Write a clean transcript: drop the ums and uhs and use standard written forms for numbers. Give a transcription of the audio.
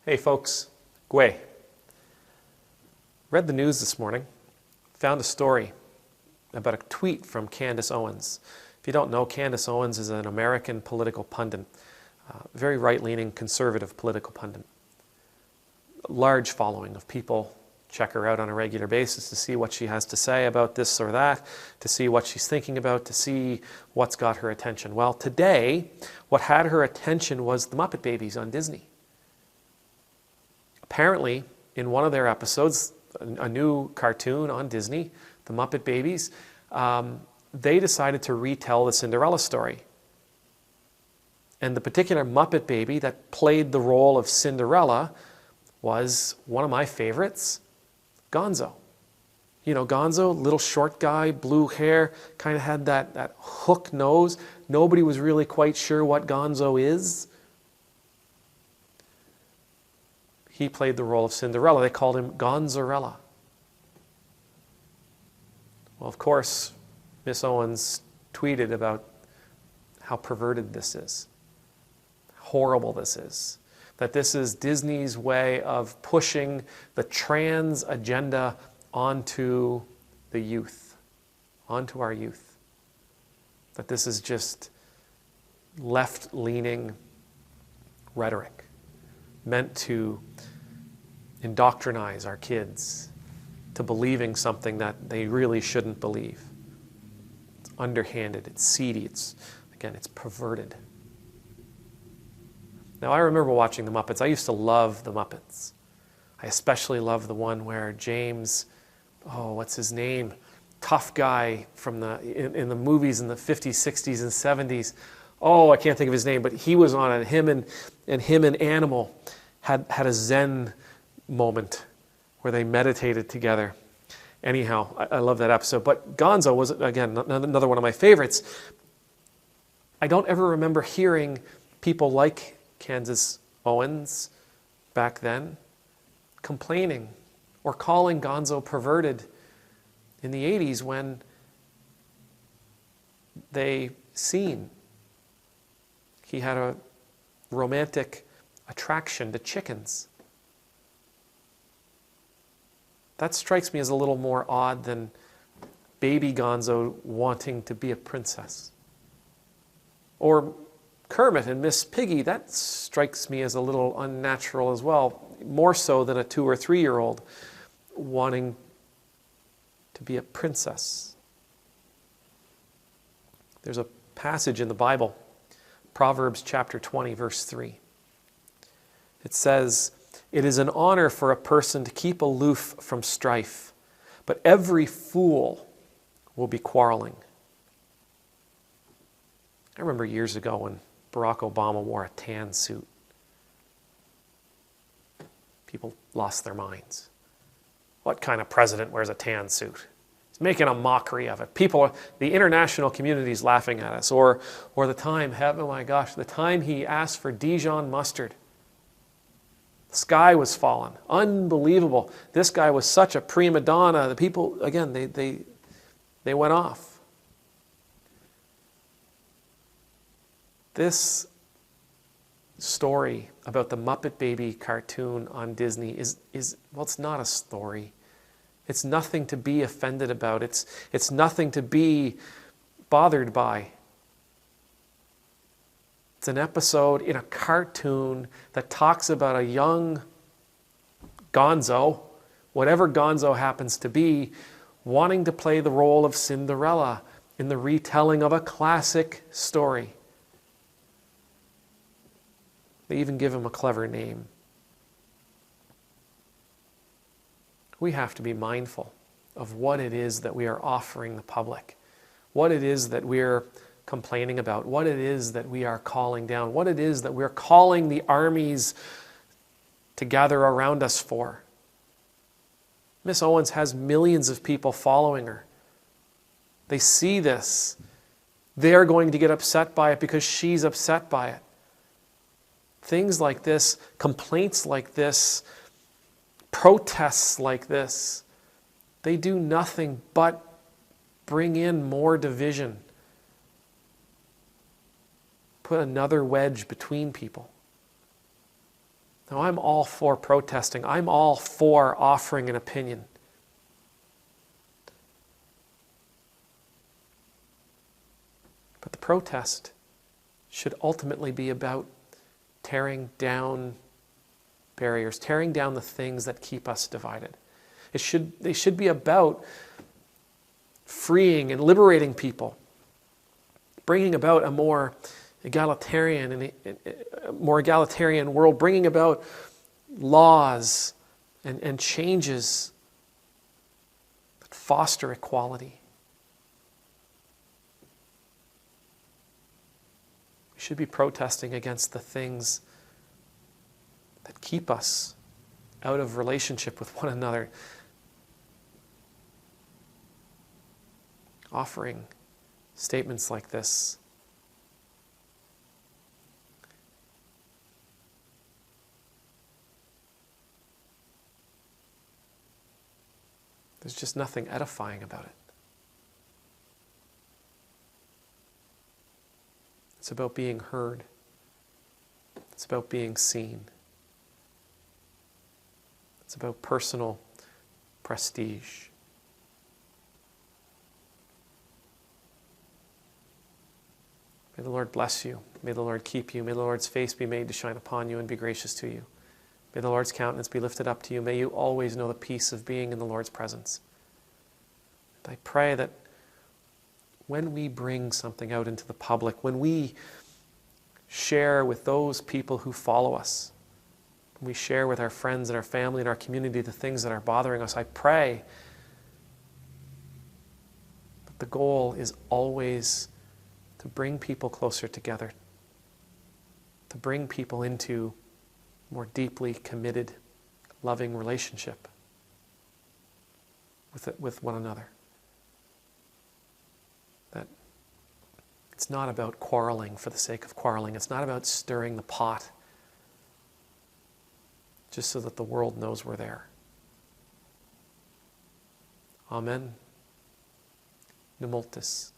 Hey folks, Gwe. Read the news this morning, found a story about a tweet from Candace Owens. If you don't know, Candace Owens is an American political pundit, very right-leaning conservative political pundit. Large following of people check her out on a regular basis to see what she has to say about this or that, to see what she's thinking about, to see what's got her attention. Well, today, what had her attention was the Muppet Babies on Disney. Apparently, in one of their episodes, a new cartoon on Disney, the Muppet Babies, they decided to retell the Cinderella story. And the particular Muppet Baby that played the role of Cinderella was one of my favorites, Gonzo. You know, Gonzo, little short guy, blue hair, kind of had that hook nose. Nobody was really quite sure what Gonzo is. He played the role of Cinderella. They called him Gonzorella. Well, of course, Miss Owens tweeted about how perverted this is, horrible this is, that this is Disney's way of pushing the trans agenda onto the youth, onto our youth, that this is just left-leaning rhetoric meant to indoctrinize our kids to believing something that they really shouldn't believe. It's underhanded, it's seedy, it's perverted. Now, I remember watching the Muppets. I used to love the Muppets. I especially love the one where James, what's his name? Tough guy from in the movies in the 50s, 60s, and 70s. I can't think of his name, but he was on it. Him and Animal had a Zen moment where they meditated together. Anyhow, I love that episode. But Gonzo was, again, another one of my favorites. I don't ever remember hearing people like Candace Owens back then complaining or calling Gonzo perverted in the 80s when they seen he had a romantic attraction to chickens. That strikes me as a little more odd than baby Gonzo wanting to be a princess. Or Kermit and Miss Piggy, that strikes me as a little unnatural as well, more so than a 2 or 3-year-old wanting to be a princess. There's a passage in the Bible, Proverbs chapter 20, verse 3. It says, "It is an honor for a person to keep aloof from strife, but every fool will be quarreling." I remember years ago when Barack Obama wore a tan suit. People lost their minds. What kind of president wears a tan suit? He's making a mockery of it. The international community is laughing at us. Or the time, the time he asked for Dijon mustard. The sky was falling. Unbelievable. This guy was such a prima donna. The people, again, they went off. This story about the Muppet Baby cartoon on Disney is it's not a story. It's nothing to be offended about. It's nothing to be bothered by. It's an episode in a cartoon that talks about a young Gonzo, whatever Gonzo happens to be, wanting to play the role of Cinderella in the retelling of a classic story. They even give him a clever name. We have to be mindful of what it is that we are offering the public, what it is that we're complaining about, what it is that we are calling down, what it is that we're calling the armies to gather around us for. Miss Owens has millions of people following her. They see this. They're going to get upset by it because she's upset by it. Things like this, complaints like this, protests like this, they do nothing but bring in more division. Put another wedge between people. No, I'm all for protesting. I'm all for offering an opinion. But the protest should ultimately be about tearing down barriers, tearing down the things that keep us divided. They should be about freeing and liberating people, bringing about a more egalitarian world, bringing about laws and changes that foster equality. We should be protesting against the things that keep us out of relationship with one another, offering statements like this. There's just nothing edifying about it. It's about being heard. It's about being seen. It's about personal prestige. May the Lord bless you. May the Lord keep you. May the Lord's face be made to shine upon you and be gracious to you. May the Lord's countenance be lifted up to you. May you always know the peace of being in the Lord's presence. And I pray that when we bring something out into the public, when we share with those people who follow us, when we share with our friends and our family and our community the things that are bothering us, I pray that the goal is always to bring people closer together, to bring people into more deeply committed, loving relationship with one another. That it's not about quarreling for the sake of quarreling. It's not about stirring the pot just so that the world knows we're there. Amen. Numultus.